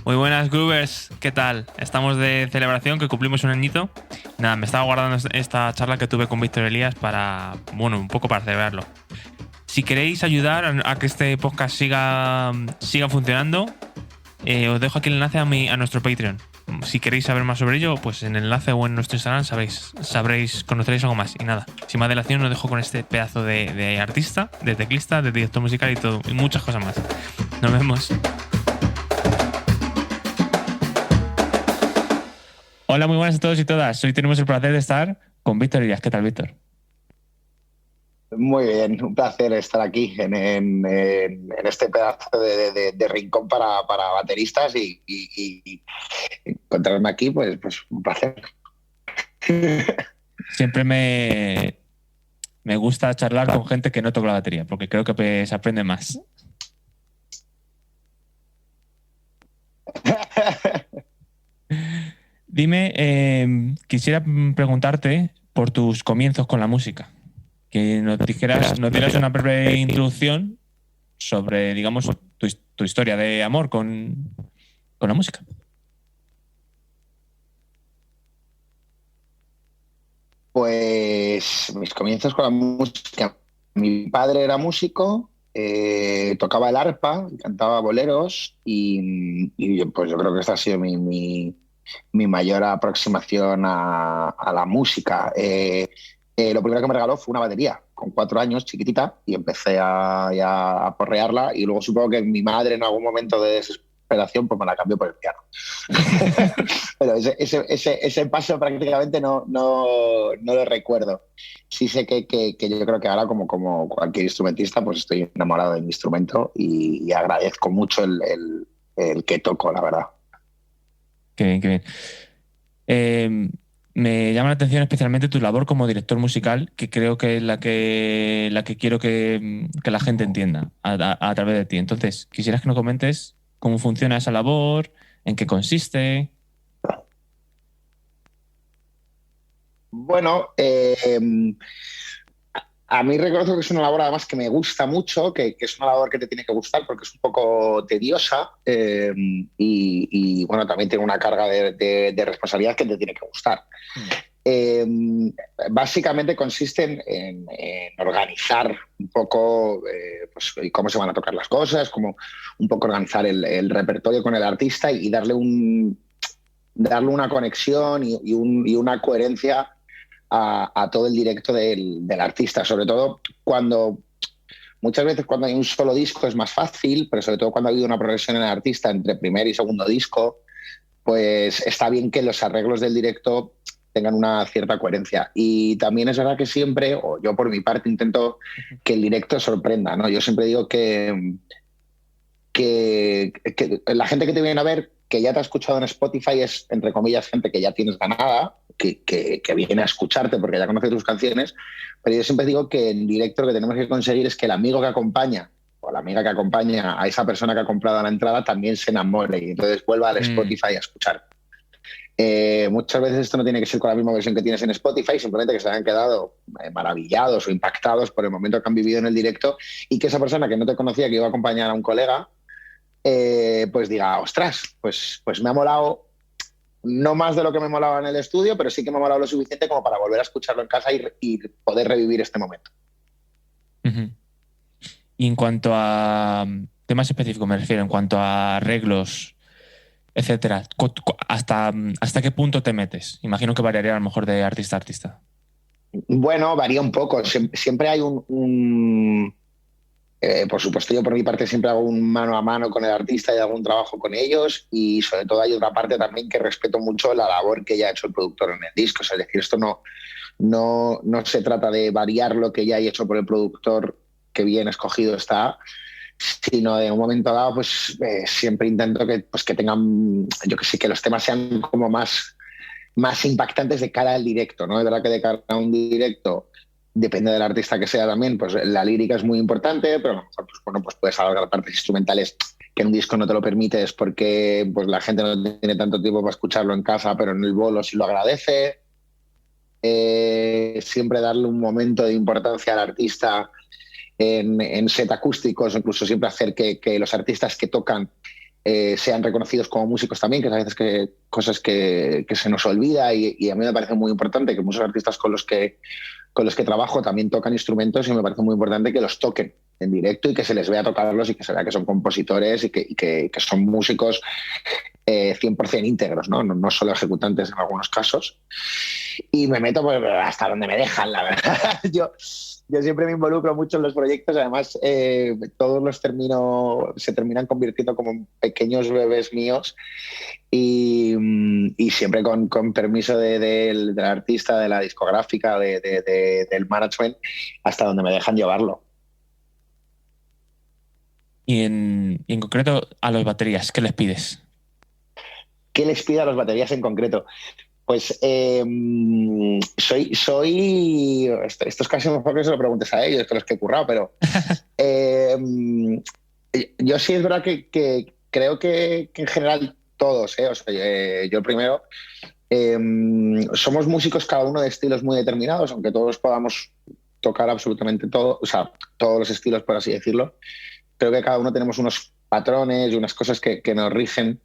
Muy buenas, Groovers. ¿Qué tal? Estamos de celebración, que cumplimos un añito. Nada, me estaba guardando esta charla que tuve con Víctor Elías para, bueno, un poco para celebrarlo. Si queréis ayudar a que este podcast siga funcionando, os dejo aquí el enlace a nuestro Patreon. Si queréis saber más sobre ello, pues en el enlace o en nuestro Instagram conoceréis algo más. Y nada, sin más dilación os dejo con este pedazo de artista, de teclista, de director musical y todo, y muchas cosas más. Nos vemos. Hola, muy buenas a todos y todas. Hoy tenemos el placer de estar con Víctor Elías. ¿Qué tal, Víctor? Muy bien, un placer estar aquí en este pedazo de rincón para bateristas y encontrarme aquí, pues un placer. Siempre me gusta charlar con gente que no toca la batería, porque creo que se aprende más. Dime, quisiera preguntarte por tus comienzos con la música. Que nos dieras una breve introducción sobre, digamos, tu historia de amor con la música. Pues mis comienzos con la música. Mi padre era músico, tocaba el arpa, cantaba boleros y pues yo creo que esta ha sido mi mayor aproximación a la música. Lo primero que me regaló fue una batería con 4 años, chiquitita, y empecé ya a porrearla y luego supongo que mi madre en algún momento de desesperación pues me la cambió por el piano. Pero ese paso prácticamente no lo recuerdo. Sí sé que yo creo que ahora como cualquier instrumentista pues estoy enamorado de mi instrumento y agradezco mucho el que toco, la verdad. Qué bien, qué bien. Me llama la atención especialmente tu labor como director musical, que creo que es la que quiero que la gente entienda a través de ti. Entonces, quisieras que nos comentes cómo funciona esa labor, en qué consiste. Bueno, a mí reconozco que es una labor además que me gusta mucho, que es una labor que te tiene que gustar porque es un poco tediosa bueno, también tiene una carga de responsabilidad que te tiene que gustar. Eh, Básicamente consiste en organizar un poco pues, cómo se van a tocar las cosas, cómo un poco organizar el repertorio con el artista y darle una conexión y una coherencia a todo el directo del artista, sobre todo muchas veces cuando hay un solo disco es más fácil, pero sobre todo cuando ha habido una progresión en el artista entre primer y segundo disco, pues está bien que los arreglos del directo tengan una cierta coherencia. Y también es verdad que siempre, o yo por mi parte, intento que el directo sorprenda, ¿no? Yo siempre digo que la gente que te viene a ver, que ya te ha escuchado en Spotify, es, entre comillas, gente que ya tienes ganada, que viene a escucharte porque ya conoce tus canciones, pero yo siempre digo que en directo lo que tenemos que conseguir es que el amigo que acompaña o la amiga que acompaña a esa persona que ha comprado la entrada también se enamore y entonces vuelva al Spotify a escuchar. Muchas veces esto no tiene que ser con la misma versión que tienes en Spotify, simplemente que se hayan quedado maravillados o impactados por el momento que han vivido en el directo y que esa persona que no te conocía, que iba a acompañar a un colega, pues diga, ostras, pues me ha molado, no más de lo que me molaba en el estudio, pero sí que me ha molado lo suficiente como para volver a escucharlo en casa y poder revivir este momento. Uh-huh. Y en cuanto a temas específicos, me refiero, en cuanto a arreglos, etcétera, ¿hasta qué punto te metes? Imagino que variaría a lo mejor de artista a artista. Bueno, varía un poco. Siempre hay por supuesto, yo por mi parte siempre hago un mano a mano con el artista y hago un trabajo con ellos y sobre todo hay otra parte también que respeto mucho la labor que ya ha hecho el productor en el disco. O sea, es decir, esto no se trata de variar lo que ya hay hecho por el productor que bien escogido está, sino de un momento dado pues siempre intento que tengan, yo que sé, que los temas sean como más impactantes de cara al directo, ¿no? Es verdad que de cara a un directo depende del artista que sea también, pues la lírica es muy importante, pero a lo mejor pues, bueno, pues puedes alargar partes instrumentales que en un disco no te lo permites porque pues, la gente no tiene tanto tiempo para escucharlo en casa, pero en el bolo sí lo agradece. Siempre darle un momento de importancia al artista en set acústicos, incluso siempre hacer que los artistas que tocan sean reconocidos como músicos también, que a veces cosas que se nos olvida y a mí me parece muy importante que muchos artistas con los que trabajo también tocan instrumentos y me parece muy importante que los toquen en directo y que se les vea tocarlos y que se vea que son compositores y que son músicos 100% íntegros, ¿no? Solo ejecutantes en algunos casos. Y me meto pues, hasta donde me dejan, la verdad. Yo siempre me involucro mucho en los proyectos, además todos se terminan convirtiendo como en pequeños bebés míos y siempre con permiso del artista, de la discográfica, del management, hasta donde me dejan llevarlo. Y en concreto a las baterías, ¿qué les pides? ¿Qué les pido a las baterías en concreto? Pues esto es casi mejor que se lo preguntes a ellos, que los que he currado, pero yo sí es verdad que creo que en general todos, o sea, yo primero, somos músicos cada uno de estilos muy determinados, aunque todos podamos tocar absolutamente todo, o sea, todos los estilos, por así decirlo. Creo que cada uno tenemos unos patrones y unas cosas que nos rigen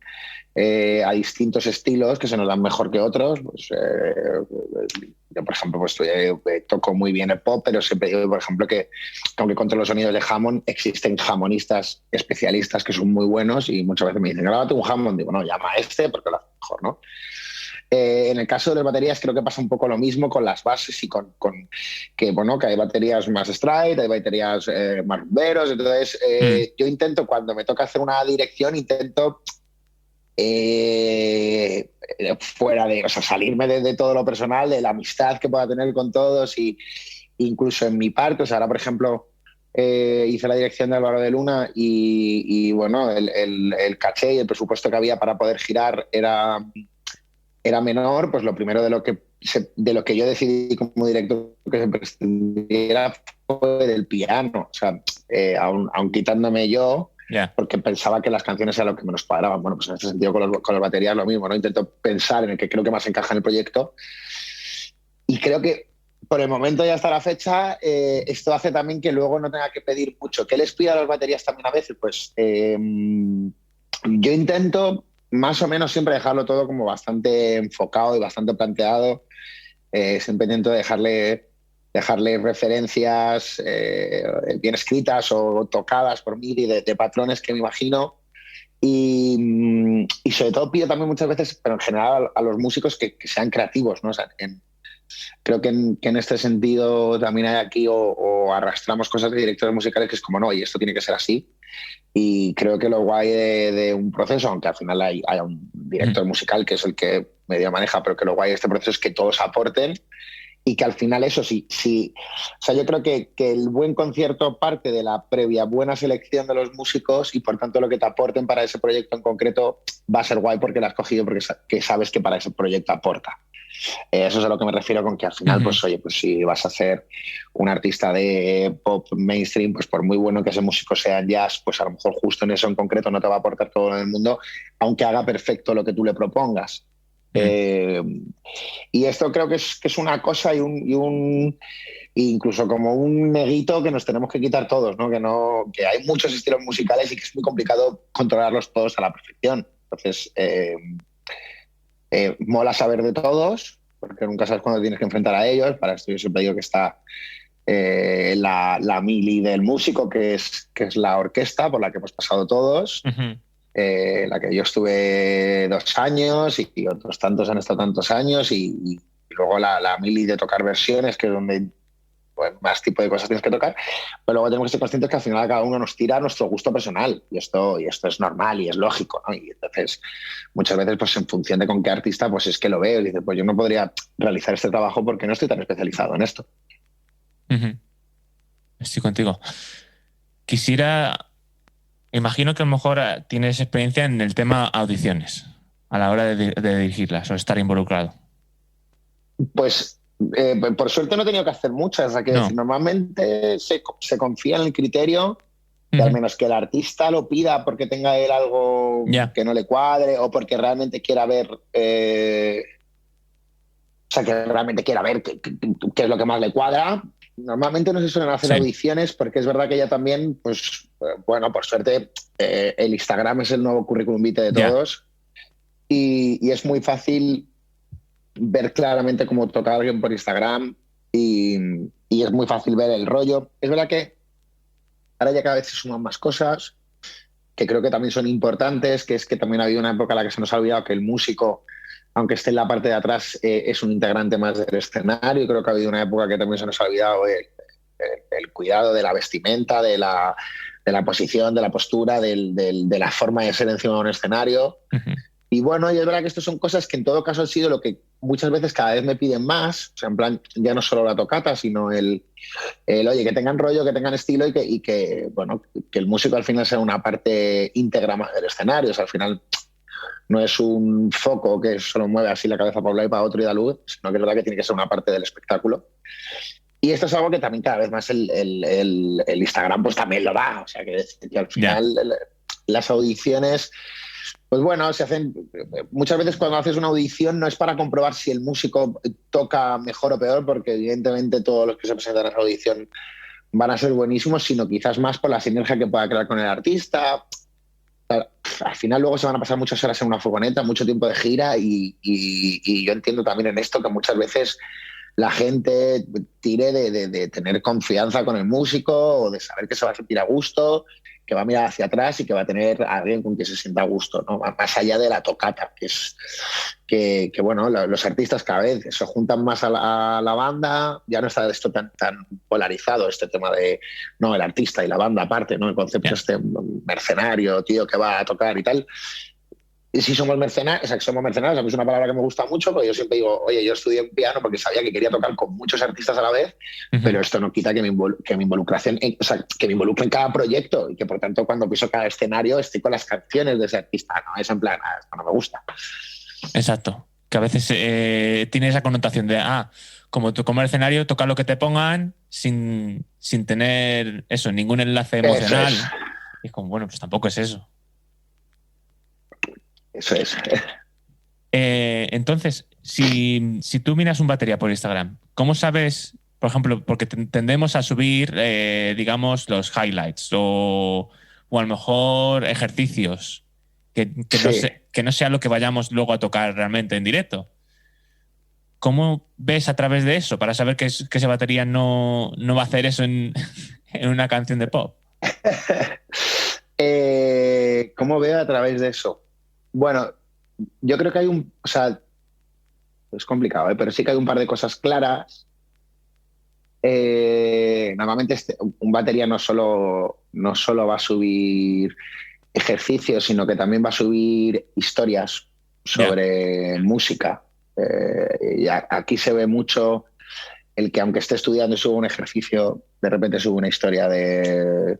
a distintos estilos que se nos dan mejor que otros. Pues, yo, por ejemplo, pues, toco muy bien el pop, pero siempre digo, por ejemplo, que aunque contra los sonidos de Hammond existen jammonistas especialistas que son muy buenos y muchas veces me dicen, grábate un Hammond. Digo, no, llama a este porque lo hace mejor, ¿no? En el caso de las baterías creo que pasa un poco lo mismo con las bases y con que, bueno, que hay baterías más stride, hay baterías más rumberos. Entonces yo intento, cuando me toca hacer una dirección, intento fuera de, o sea, salirme de todo lo personal, de la amistad que pueda tener con todos y incluso en mi parte. O sea, ahora, por ejemplo, hice la dirección de Álvaro de Luna y bueno, el caché y el presupuesto que había para poder girar era menor. Pues lo primero de lo que yo decidí como director que se prescindiera fue del piano. O sea, aun quitándome yo, porque pensaba que las canciones eran lo que menos cuadraban. Bueno, pues en ese sentido con las baterías lo mismo, ¿no? Intento pensar en el que creo que más encaja en el proyecto y creo que por el momento y hasta la fecha esto hace también que luego no tenga que pedir mucho. ¿Qué les pido a las baterías también a veces? Pues yo intento más o menos siempre dejarlo todo como bastante enfocado y bastante planteado. Siempre intento dejarle referencias bien escritas o tocadas por mí de patrones que me imagino. Y sobre todo pido también muchas veces, pero en general a los músicos que sean creativos, ¿no? O sea, creo que en este sentido también hay aquí o arrastramos cosas de directores musicales que es como, no, y esto tiene que ser así. Y creo que lo guay de un proceso, aunque al final hay un director musical que es el que medio maneja, pero que lo guay de este proceso es que todos aporten y que al final eso sí. O sea, yo creo que el buen concierto parte de la previa buena selección de los músicos y por tanto lo que te aporten para ese proyecto en concreto va a ser guay porque lo has cogido porque sabes que para ese proyecto aporta. Eso es a lo que me refiero con que al final, pues oye, pues si vas a ser un artista de pop mainstream, pues por muy bueno que ese músico sea en jazz, pues a lo mejor justo en eso en concreto no te va a aportar todo en el mundo, aunque haga perfecto lo que tú le propongas. Y esto creo que es una cosa y incluso como un neguito que nos tenemos que quitar todos, ¿no? Que hay muchos estilos musicales y que es muy complicado controlarlos todos a la perfección. Entonces, mola saber de todos, porque nunca sabes cuándo tienes que enfrentar a ellos. Para esto yo siempre digo que está la mili del músico, que es la orquesta por la que hemos pasado todos, la que yo estuve 2 años y otros tantos han estado tantos años, y luego la mili de tocar versiones, que es donde pues, más tipo de cosas tienes que tocar, pero luego tenemos que ser conscientes que al final cada uno nos tira a nuestro gusto personal y esto es normal y es lógico, ¿no? Y entonces muchas veces pues en función de con qué artista pues es que lo veo y dices, pues yo no podría realizar este trabajo porque no estoy tan especializado en esto. Estoy contigo. Imagino que a lo mejor tienes experiencia en el tema audiciones a la hora de dirigirlas o estar involucrado. Pues por suerte no he tenido que hacer muchas. O sea, que normalmente se confía en el criterio de al menos que el artista lo pida porque tenga él algo que no le cuadre o porque realmente quiera ver o sea, que realmente quiera ver qué es lo que más le cuadra. Normalmente no se suelen hacer audiciones porque es verdad que ya también, pues bueno, por suerte, el Instagram es el nuevo currículum vitae de todos y es muy fácil ver claramente cómo toca a alguien por Instagram y es muy fácil ver el rollo. Es verdad que ahora ya cada vez se suman más cosas que creo que también son importantes, que es que también ha habido una época en la que se nos ha olvidado que el músico, aunque esté en la parte de atrás, es un integrante más del escenario. Creo que ha habido una época que también se nos ha olvidado el cuidado de la vestimenta, de la posición, de la postura, de la forma de ser encima de un escenario. Uh-huh. Y bueno, y es verdad que estas son cosas que en todo caso han sido lo que muchas veces cada vez me piden más. O sea, en plan, ya no solo la tocata, sino oye, que tengan rollo, que tengan estilo y que, bueno, que el músico al final sea una parte íntegra más del escenario. O sea, al final no es un foco que solo mueve así la cabeza para un lado y para otro y da luz, sino que es verdad que tiene que ser una parte del espectáculo. Y esto es algo que también cada vez más el Instagram pues también lo da. O sea, que al final las audiciones, pues bueno, se hacen muchas veces cuando haces una audición no es para comprobar si el músico toca mejor o peor, porque evidentemente todos los que se presentan a esa audición van a ser buenísimos, sino quizás más por la sinergia que pueda crear con el artista. Al final luego se van a pasar muchas horas en una furgoneta, mucho tiempo de gira y yo entiendo también en esto que muchas veces la gente tire de tener confianza con el músico o de saber que se va a sentir a gusto, que va a mirar hacia atrás y que va a tener a alguien con quien se sienta a gusto, ¿no? Más allá de la tocata, que es que bueno, los artistas cada vez se juntan más a la banda, ya no está esto tan polarizado, este tema de no, el artista y la banda aparte, ¿no? El concepto este mercenario, tío, que va a tocar y tal. Y si somos mercenarios, a mí es una palabra que me gusta mucho, porque yo siempre digo, oye, yo estudié piano porque sabía que quería tocar con muchos artistas a la vez, pero esto no quita que mi involucración, o sea, que me involucre en cada proyecto y que por tanto cuando piso cada escenario estoy con las canciones de ese artista, no es en plan, esto no me gusta. Exacto, que a veces tiene esa connotación de, como tú como escenario, toca lo que te pongan sin tener eso, ningún enlace emocional. Eso es. Y es como, bueno, pues tampoco es eso. Eso es. Entonces, si tú miras un batería por Instagram, ¿cómo sabes, por ejemplo, porque tendemos a subir, digamos, los highlights o a lo mejor ejercicios que no sea lo que vayamos luego a tocar realmente en directo? ¿Cómo ves a través de eso para saber que esa batería no va a hacer eso en una canción de pop? ¿Cómo veo a través de eso? Bueno, yo creo que hay o sea, es complicado, pero sí que hay un par de cosas claras. Normalmente un batería no solo va a subir ejercicios, sino que también va a subir historias sobre música. Y aquí se ve mucho el que aunque esté estudiando y suba un ejercicio, de repente sube una historia de...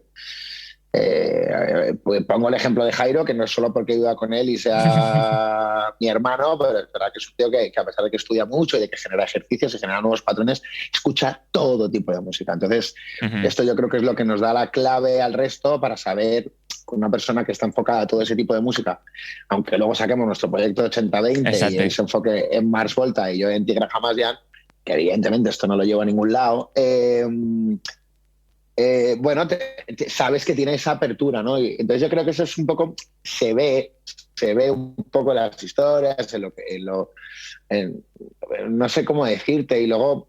pues pongo el ejemplo de Jairo, que no es solo porque viva con él y sea mi hermano, pero es verdad que es un tío que a pesar de que estudia mucho y de que genera ejercicios y genera nuevos patrones, escucha todo tipo de música. Entonces, esto yo creo que es lo que nos da la clave al resto para saber con una persona que está enfocada a todo ese tipo de música, aunque luego saquemos nuestro proyecto de 80-20 y él se enfoque en Mars Volta y yo en Tigra Hamasyan, que evidentemente esto no lo llevo a ningún lado, bueno, sabes que tiene esa apertura, ¿no? Y entonces yo creo que eso es un poco, se ve un poco en las historias, no sé cómo decirte, y luego,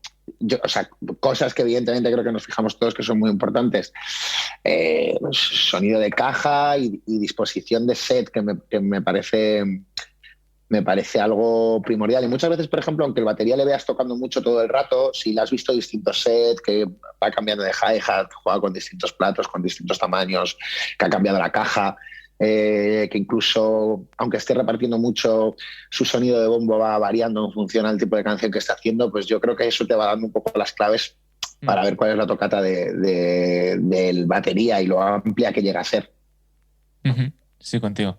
o sea, cosas que evidentemente creo que nos fijamos todos que son muy importantes. Sonido de caja y disposición de set que me parece algo primordial. Y muchas veces, por ejemplo, aunque el batería le veas tocando mucho todo el rato, si le has visto distintos sets, que va cambiando de hi-hat, juega con distintos platos, con distintos tamaños, que ha cambiado la caja, que incluso, aunque esté repartiendo mucho, su sonido de bombo va variando en función al tipo de canción que está haciendo, pues yo creo que eso te va dando un poco las claves para ver cuál es la tocata del batería y lo amplia que llega a ser. Sí, contigo.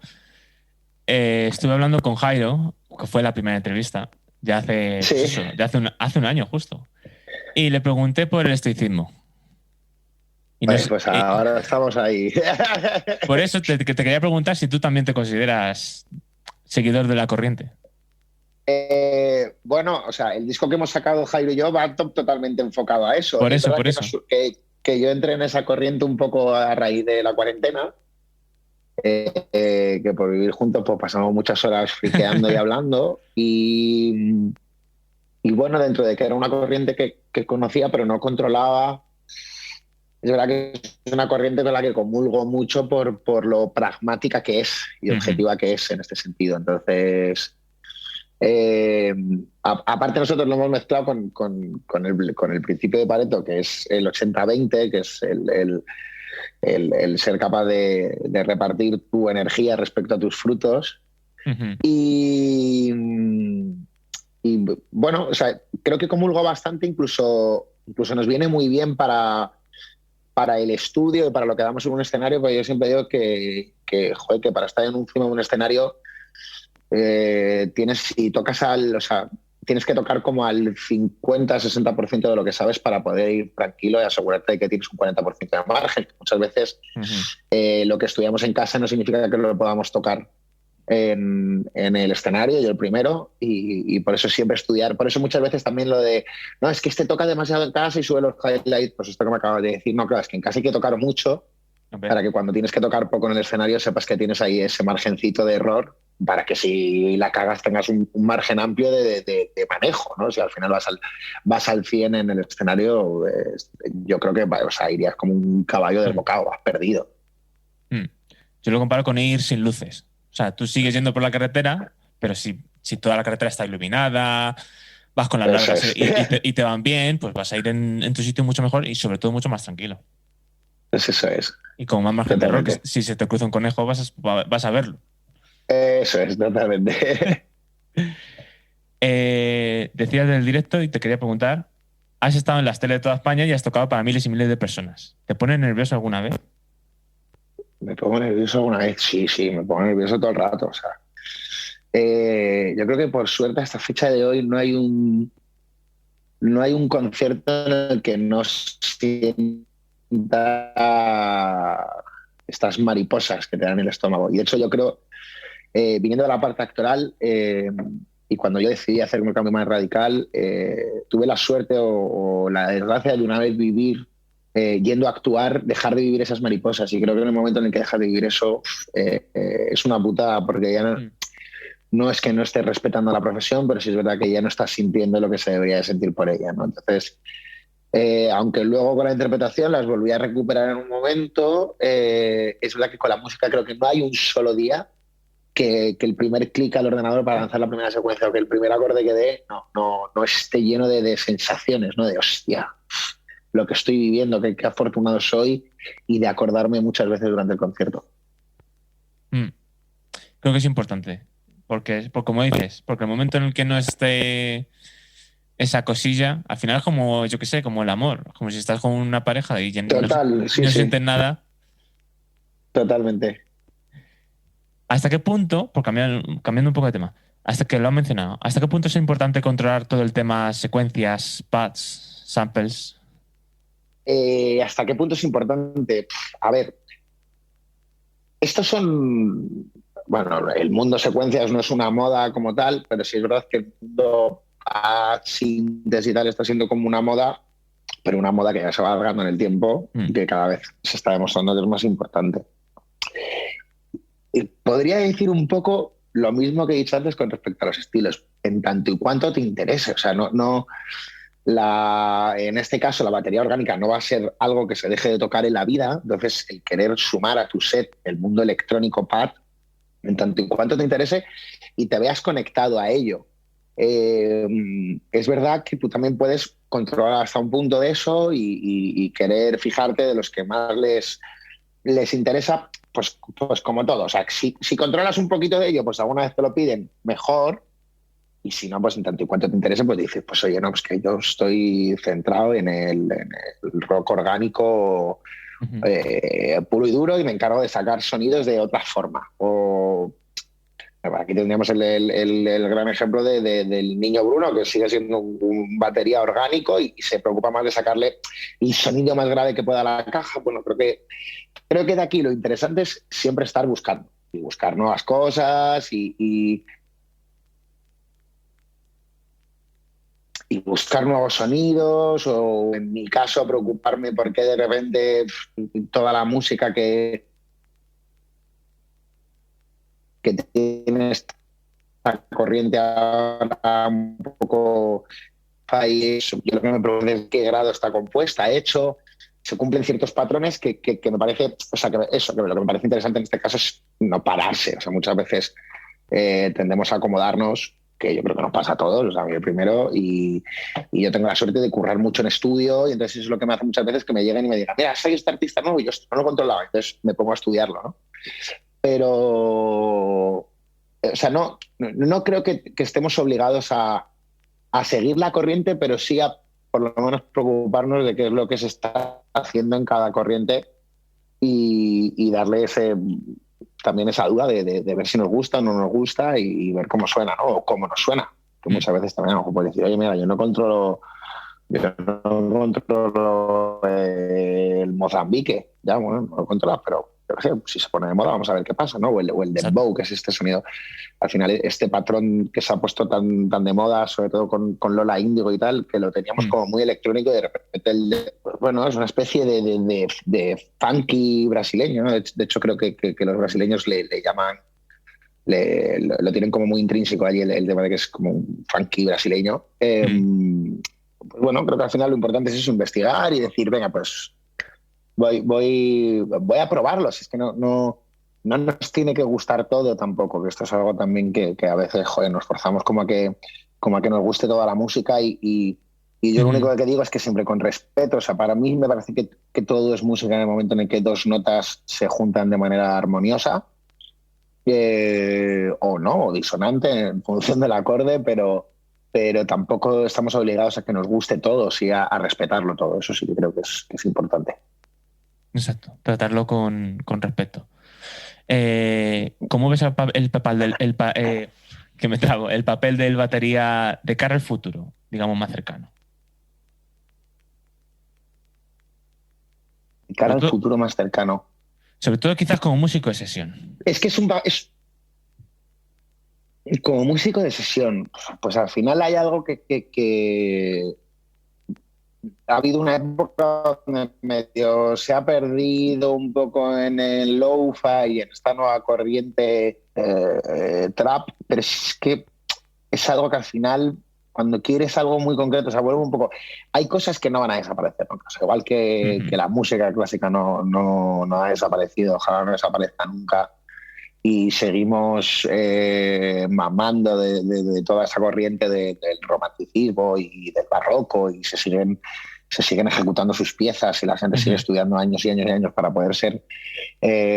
Estuve hablando con Jairo, que fue la primera entrevista, ya hace, sí. pues eso, hace un año justo. Y le pregunté por el estoicismo. Y pues ahora estamos ahí. Por eso te quería preguntar si tú también te consideras seguidor de la corriente. Bueno, o sea, el disco que hemos sacado Jairo y yo va totalmente enfocado a eso. Por Es eso, verdad por eso. que yo entré en esa corriente un poco a raíz de la cuarentena, que por vivir juntos pues pasamos muchas horas friqueando y hablando y bueno, dentro de que era una corriente que conocía pero no controlaba, es verdad que es una corriente con la que comulgo mucho por lo pragmática que es y Ujú. objetiva que es en este sentido. Entonces... aparte nosotros lo hemos mezclado con el principio de Pareto, que es el 80-20, que es el ser capaz de repartir tu energía respecto a tus frutos. Ujú. Y, y bueno, o sea, creo que comulgo bastante, incluso nos viene muy bien para el estudio y para lo que damos en un escenario, porque yo siempre digo joder, que para estar encima de un escenario si tocas o sea, tienes que tocar como al 50-60% de lo que sabes para poder ir tranquilo y asegurarte de que tienes un 40% de margen. Muchas veces Ujú. lo que estudiamos en casa no significa que lo podamos tocar en el escenario, yo el primero, y por eso siempre estudiar. Por eso muchas veces también lo de, no, es que toca demasiado en casa y sube los highlights, pues esto que me acabas de decir, no, claro, es que en casa hay que tocar mucho Hombre. para que cuando tienes que tocar poco en el escenario sepas que tienes ahí ese margencito de error para que si la cagas tengas un margen amplio de manejo, ¿no? Si al final vas al 100 en el escenario, yo creo que o sea, irías como un caballo Mm. desbocado, vas perdido. Mm. Yo lo comparo con ir sin luces. O sea, tú sigues yendo por la carretera, pero si toda la carretera está iluminada, vas con las Eso largas es. y te van bien, pues vas a ir en tu sitio mucho mejor y sobre todo mucho más tranquilo. Eso es, Y con más margen de error, que totalmente. si se te cruza un conejo vas a verlo. Eso es, totalmente. Decías del directo y te quería preguntar, has estado en las tele de toda España y has tocado para miles y miles de personas. ¿Te pone nervioso alguna vez? ¿Me pongo nervioso alguna vez? Sí, sí, me pongo nervioso todo el rato. O sea, yo creo que por suerte a esta fecha de hoy no hay un concierto en el que no sienta estas mariposas que te dan en el estómago. Y de hecho yo creo, viniendo de la parte actoral, y cuando yo decidí hacer un cambio más radical, tuve la suerte o la desgracia de una vez vivir, yendo a actuar, dejar de vivir esas mariposas. Y creo que en el momento en el que dejas de vivir eso, es una putada, porque ya Mm. no es que no estés respetando la profesión, pero sí es verdad que ya no estás sintiendo lo que se debería de sentir por ella, ¿no? Entonces, aunque luego con la interpretación las volví a recuperar en un momento, es verdad que con la música creo que no hay un solo día que el primer clic al ordenador para lanzar la primera secuencia o que el primer acorde que dé no esté lleno de sensaciones, ¿no? De hostia, lo que estoy viviendo, qué afortunado soy y de acordarme muchas veces durante el concierto. Mm. Creo que es importante. Porque como dices, porque el momento en el que no esté esa cosilla, al final es como, yo qué sé, como el amor. Como si estás con una pareja y ya Total, sí, no sí, sientes nada. totalmente. ¿Hasta qué punto, cambiando un poco de tema, hasta que lo han mencionado, hasta qué punto es importante controlar todo el tema secuencias, pads, samples? ¿Hasta qué punto es importante? A ver, estos son, bueno, el mundo secuencias no es una moda como tal, pero sí es verdad que el mundo a síntesis y tal está siendo como una moda, pero una moda que ya se va alargando en el tiempo y Mm. que cada vez se está demostrando que es más importante. Y podría decir un poco lo mismo que he dicho antes con respecto a los estilos, en tanto y cuanto te interese. O sea, en este caso la batería orgánica no va a ser algo que se deje de tocar en la vida, entonces el querer sumar a tu set el mundo electrónico pad, en tanto y cuanto te interese y te veas conectado a ello. Eh, es verdad que tú también puedes controlar hasta un punto de eso y querer fijarte de los que más les interesa, pues como todo. O sea, si controlas un poquito de ello, pues alguna vez te lo piden mejor. Y si no, pues en tanto y cuanto te interese, pues dices, pues oye, no, pues que yo estoy centrado en el rock orgánico Ujú. puro y duro y me encargo de sacar sonidos de otra forma. O aquí tendríamos el gran ejemplo del niño Bruno, que sigue siendo un batería orgánico y se preocupa más de sacarle el sonido más grave que pueda a la caja. Bueno, creo que de aquí lo interesante es siempre estar buscando y buscar nuevas cosas y y buscar nuevos sonidos, o en mi caso preocuparme porque de repente toda la música que tiene esta corriente ahora un poco país, yo lo que me pregunto es qué grado está compuesta, hecho, se cumplen ciertos patrones que me parece, o sea, que eso, que lo que me parece interesante en este caso es no pararse, o sea, muchas veces tendemos a acomodarnos, que yo creo que nos pasa a todos, o sea, a mí el primero, y yo tengo la suerte de currar mucho en estudio, y entonces eso es lo que me hace muchas veces que me lleguen y me digan, mira, soy este artista nuevo y yo esto no lo controlaba, entonces me pongo a estudiarlo, ¿no? Pero, o sea, no creo que estemos obligados a seguir la corriente, pero sí a por lo menos preocuparnos de qué es lo que se está haciendo en cada corriente y darle también esa duda de ver si nos gusta o no nos gusta y ver cómo suena, ¿no? O cómo nos suena. Que muchas veces también a lo mejor puedes decir, oye, mira, yo no controlo el Mozambique, ya, bueno, no lo controlas, pero yo qué sé, si se pone de moda, vamos a ver qué pasa, ¿no? O el dembow, que es este sonido. Al final, este patrón que se ha puesto tan de moda, sobre todo con Lola Índigo y tal, que lo teníamos como muy electrónico y de repente, bueno, es una especie de funky brasileño, ¿no? De hecho, creo que los brasileños le llaman, lo tienen como muy intrínseco allí el tema de que es como un funky brasileño. Pues bueno, creo que al final lo importante es eso, investigar y decir, venga, pues voy a probarlos. Es que no nos tiene que gustar todo tampoco, que esto es algo también que a veces, joder, nos forzamos como a que nos guste toda la música y yo lo único que digo es que siempre con respeto. O sea, para mí me parece que todo es música en el momento en el que dos notas se juntan de manera armoniosa o no, o disonante en función del acorde, pero tampoco estamos obligados a que nos guste todo, sí a respetarlo todo. Eso sí que creo que es importante. Exacto, tratarlo con respeto. ¿Cómo ves el papel el papel del batería de cara al futuro, digamos, más cercano? De cara al futuro más cercano. Sobre todo quizás como músico de sesión. Es que como músico de sesión, pues al final hay algo que ha habido una época donde medio se ha perdido un poco en el lo-fi y en esta nueva corriente trap, pero es que es algo que al final, cuando quieres algo muy concreto, se vuelve un poco... Hay cosas que no van a desaparecer nunca. O sea, igual que la música clásica no ha desaparecido, ojalá no desaparezca nunca, y seguimos mamando de toda esa corriente del romanticismo y del barroco, y se siguen ejecutando sus piezas y la gente sigue estudiando años y años y años para poder ser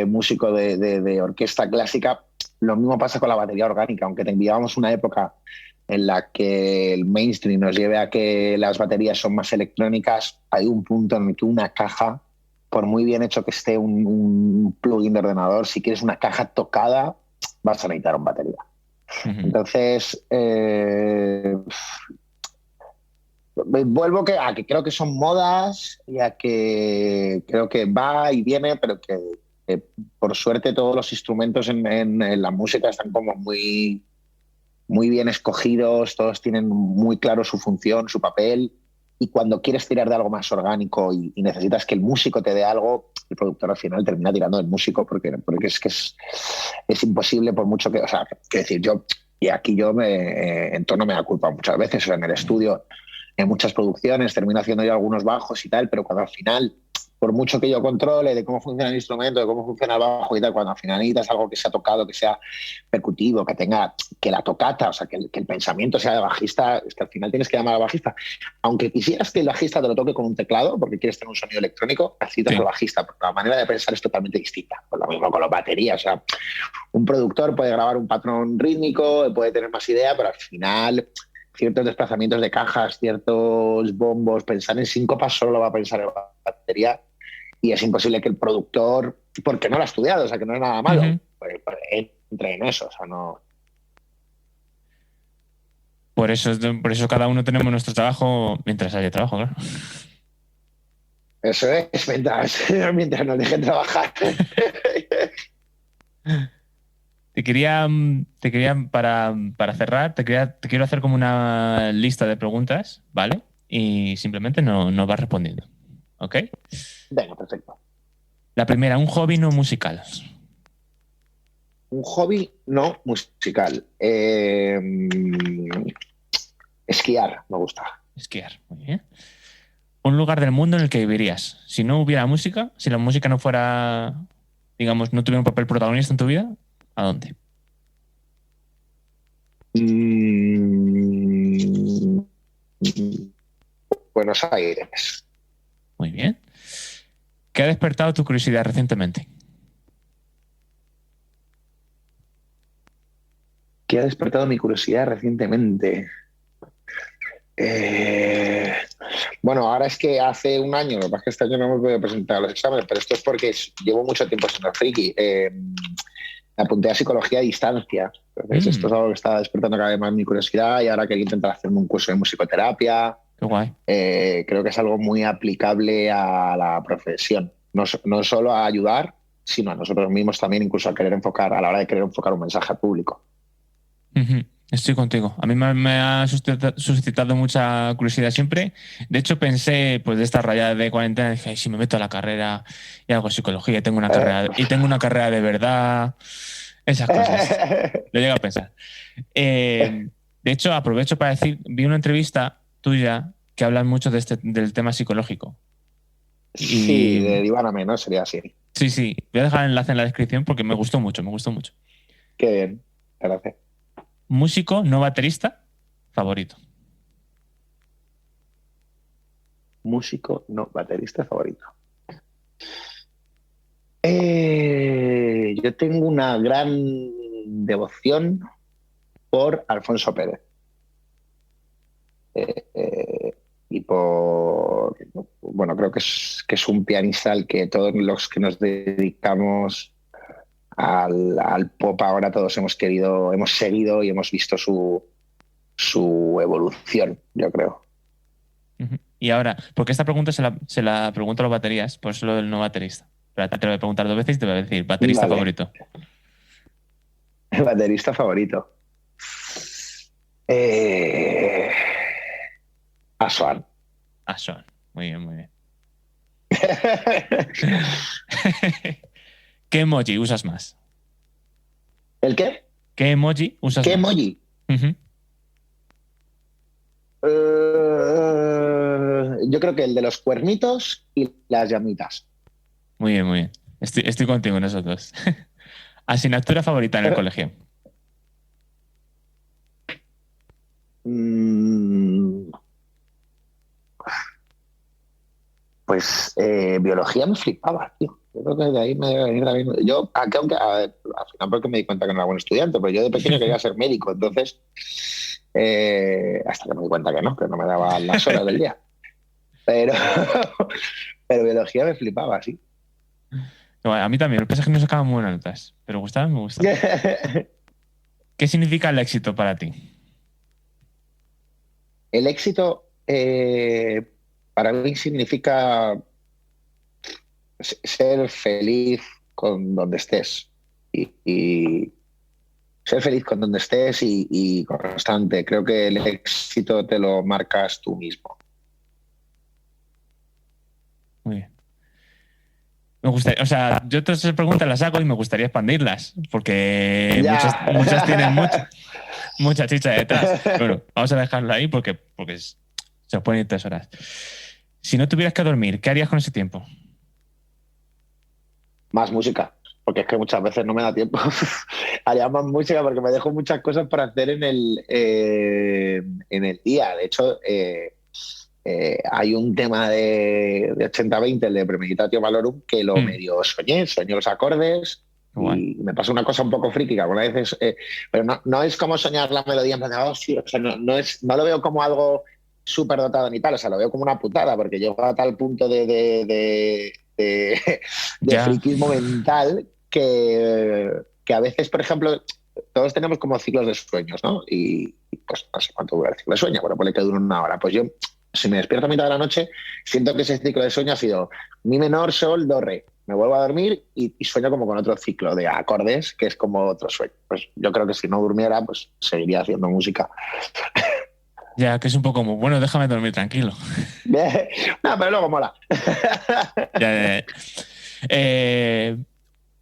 músico de orquesta clásica. Lo mismo pasa con la batería orgánica, aunque vivíamos una época en la que el mainstream nos lleve a que las baterías son más electrónicas. Hay un punto en el que una caja, por muy bien hecho que esté un plugin de ordenador, si quieres una caja tocada, vas a necesitar una batería. Entonces, vuelvo a que creo que son modas y a que creo que va y viene, pero que por suerte todos los instrumentos en la música están como muy, muy bien escogidos, todos tienen muy claro su función, su papel. Y cuando quieres tirar de algo más orgánico y necesitas que el músico te dé algo, el productor al final termina tirando del músico porque es que es imposible por mucho que... O sea, quiero decir, yo en tono me da culpa muchas veces. O sea, en el estudio, en muchas producciones, termino haciendo yo algunos bajos y tal, pero cuando al final, por mucho que yo controle de cómo funciona el instrumento, de cómo funciona el bajo y tal, cuando al final necesitas algo que sea tocado, que sea percutivo, que la tocata, o sea, que el pensamiento sea de bajista, es que al final tienes que llamar al bajista. Aunque quisieras que el bajista te lo toque con un teclado, porque quieres tener un sonido electrónico, necesitas al bajista, porque la manera de pensar es totalmente distinta. Pues lo mismo con las baterías, o sea, un productor puede grabar un patrón rítmico, puede tener más idea, pero al final ciertos desplazamientos de cajas, ciertos bombos, pensar en síncopas solo lo va a pensar en la batería, y es imposible que el productor, porque no lo ha estudiado, o sea, que no es nada malo, pues entre en eso, o sea, no... Por eso cada uno tenemos nuestro trabajo mientras haya trabajo, claro. Eso es, mientras nos dejen trabajar. te quería para cerrar, te quiero hacer como una lista de preguntas, ¿vale? Y simplemente no vas respondiendo, ¿ok? Venga, perfecto. La primera, un hobby no musical. Un hobby no musical. Esquiar, me gusta. Esquiar, muy bien. Un lugar del mundo en el que vivirías. Si no hubiera música, si la música no fuera, digamos, no tuviera un papel protagonista en tu vida, ¿a dónde? Buenos Aires. Muy bien. ¿Qué ha despertado tu curiosidad recientemente? ¿Qué ha despertado mi curiosidad recientemente? Bueno, ahora es que hace un año, lo que pasa es que este año no hemos podido presentar los exámenes, pero esto es porque llevo mucho tiempo siendo friki. Me apunté a psicología a distancia. Entonces, esto es algo que está despertando cada vez más mi curiosidad y ahora quería intentar hacerme un curso de musicoterapia. Qué guay. Creo que es algo muy aplicable a la profesión. No solo a ayudar, sino a nosotros mismos también, incluso a querer enfocar, a la hora de querer enfocar un mensaje al público. Estoy contigo. A mí me ha suscitado mucha curiosidad siempre. De hecho, pensé, pues de esta rayada de cuarentena, dije, ay, si me meto a la carrera y hago psicología y tengo una carrera de verdad, esas cosas. Lo llego a pensar. De hecho, aprovecho para decir, vi una entrevista tuya que hablas mucho del tema psicológico. Sí, de Diváname, ¿no? Sería así. Sí. Voy a dejar el enlace en la descripción porque me gustó mucho. Qué bien, gracias. Músico, no baterista, favorito. Músico, no baterista favorito. Yo tengo una gran devoción por Alfonso Pérez. Y por... Bueno, creo que es un pianista al que todos los que nos dedicamos al pop ahora todos hemos seguido y hemos visto su evolución, yo creo. Y ahora, porque esta pregunta se la pregunto a los baterías, por eso lo del no baterista. Pero te lo voy a preguntar 2 veces y te voy a decir, baterista favorito. Baterista favorito. Aswan. Muy bien. ¿Qué emoji usas más? ¿El qué? ¿Qué emoji usas ¿Qué más? emoji? Yo creo que el de los cuernitos y las llamitas. Muy bien. Estoy contigo en esos dos. ¿Asignatura favorita en el colegio? Pues biología me flipaba, tío. Yo creo que de ahí me debe venir también. Yo, aunque a ver, al final porque me di cuenta que no era buen estudiante, pero yo de pequeño quería ser médico, entonces hasta que me di cuenta que no me daban las horas del día. Pero biología me flipaba, sí. A mí también, lo que pasa es que no sacaban muy buenas notas, pero me gustaba. ¿Qué significa el éxito para ti? El éxito para mí significa ser feliz con donde estés y ser feliz con donde estés y constante. Creo que el éxito te lo marcas tú mismo. Muy bien. Me gustaría, o sea, yo todas esas preguntas las hago y me gustaría expandirlas, porque muchas tienen mucha chicha detrás. Bueno, vamos a dejarlo ahí porque se pueden ir 3 horas. Si no tuvieras que dormir, ¿qué harías con ese tiempo? Más música, porque es que muchas veces no me da tiempo. Haría más música porque me dejo muchas cosas para hacer en el día. De hecho, hay un tema de 80-20, el de Premeditatio Malorum, que lo medio soñé los acordes. Y me pasa una cosa un poco friki, que algunas veces, pero no es como soñar la melodía en plan de, sí, o sea, no lo veo como algo súper dotado ni tal, o sea, lo veo como una putada, porque llego a tal punto de friquismo mental que a veces, por ejemplo, todos tenemos como ciclos de sueños, ¿no? Y pues no sé cuánto dura el ciclo de sueño, bueno, ponle que dura 1 hora. Pues yo, si me despierto a mitad de la noche, siento que ese ciclo de sueño ha sido mi menor, sol, do, re. me vuelvo a dormir y sueño como con otro ciclo de acordes, que es como otro sueño. Pues yo creo que si no durmiera, pues seguiría haciendo música. Ya, que es un poco como, bueno, déjame dormir tranquilo. No, pero luego mola. Ya.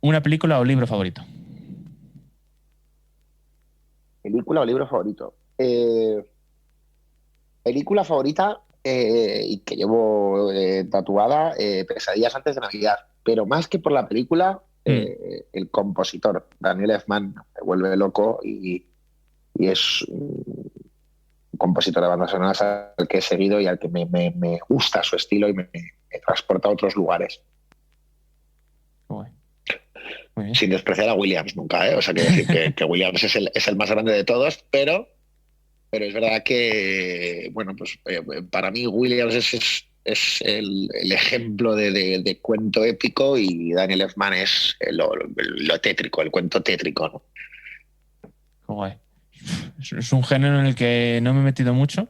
¿Una película o libro favorito? ¿Película o libro favorito? Película favorita y que llevo tatuada, Pesadillas antes de Navidad. Pero más que por la película, el compositor, Daniel Elfman, me vuelve loco y es un compositor de bandas sonoras al que he seguido y al que me gusta su estilo y me transporta a otros lugares. Muy bien. Sin despreciar a Williams nunca, ¿eh? O sea, quiero decir que Williams es el más grande de todos, pero es verdad que, bueno, pues para mí Williams es el ejemplo de cuento épico y Daniel Elfman es lo tétrico, el cuento tétrico, ¿no? Guay. Es un género en el que no me he metido mucho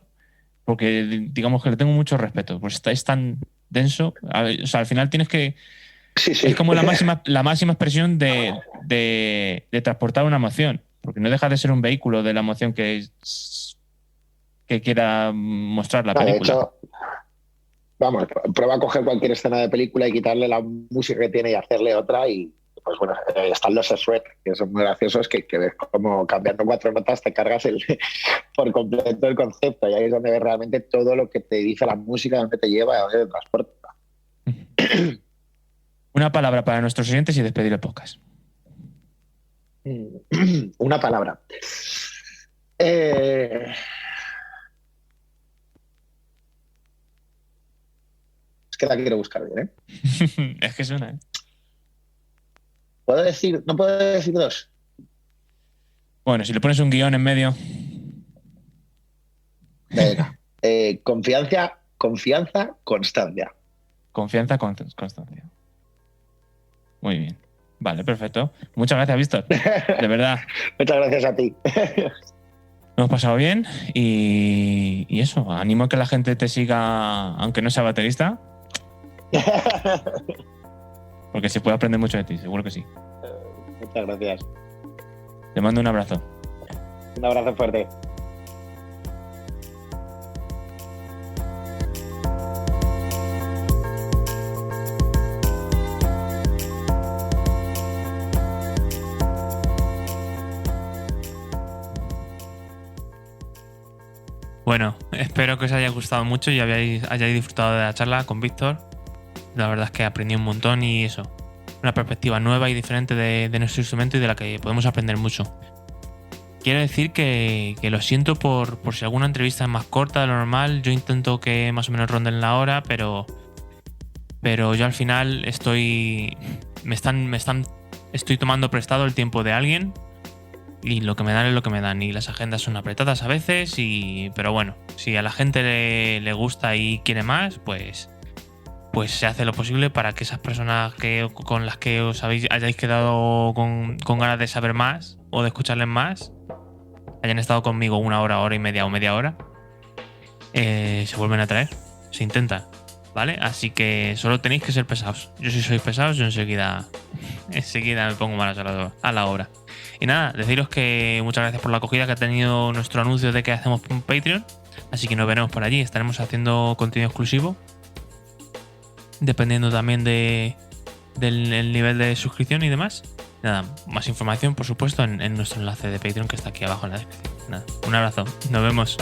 porque digamos que le tengo mucho respeto, pues es tan denso. O sea, al final tienes que... Sí. Es como la máxima expresión de transportar una emoción, porque no deja de ser un vehículo de la emoción que quiera mostrar la película. De hecho, vamos, prueba a coger cualquier escena de película y quitarle la música que tiene y hacerle otra y pues bueno, están los Shrek, que son muy graciosos, que ves como cambiando 4 notas te cargas por completo el concepto y ahí es donde ves realmente todo lo que te dice la música, dónde te lleva y dónde te transporta. Una palabra para nuestros oyentes y despedir el podcast. Una palabra. Es que la quiero buscar bien, ¿eh? Es que suena, ¿eh? No puedo decir 2. Bueno, si le pones un guión en medio. Venga. Confianza, constancia. Confianza, constancia. Muy bien. Vale, perfecto. Muchas gracias, Víctor. De verdad. Muchas gracias a ti. Nos hemos pasado bien y eso. Animo a que la gente te siga, aunque no sea baterista. Porque se puede aprender mucho de ti, seguro que sí. Muchas gracias. Te mando un abrazo. Un abrazo fuerte. Bueno, espero que os haya gustado mucho y hayáis disfrutado de la charla con Víctor. La verdad es que aprendí un montón y eso, una perspectiva nueva y diferente de nuestro instrumento y de la que podemos aprender mucho. Quiero decir que lo siento por si alguna entrevista es más corta de lo normal. Yo intento que más o menos ronden la hora, pero yo al final estoy tomando prestado el tiempo de alguien y lo que me dan es lo que me dan y las agendas son apretadas a veces pero bueno, si a la gente le gusta y quiere más, pues se hace lo posible para que esas personas con las que os hayáis quedado con ganas de saber más o de escucharles más, hayan estado conmigo 1 hora, hora y media o media hora, se vuelven a traer, se intenta, ¿vale? Así que solo tenéis que ser pesados. Yo si sois pesados, yo enseguida me pongo manos a la obra. Y nada, deciros que muchas gracias por la acogida que ha tenido nuestro anuncio de que hacemos un Patreon, así que nos veremos por allí, estaremos haciendo contenido exclusivo, dependiendo también del nivel de suscripción y demás. Nada, más información por supuesto en nuestro enlace de Patreon que está aquí abajo en la descripción. Nada, un abrazo, nos vemos.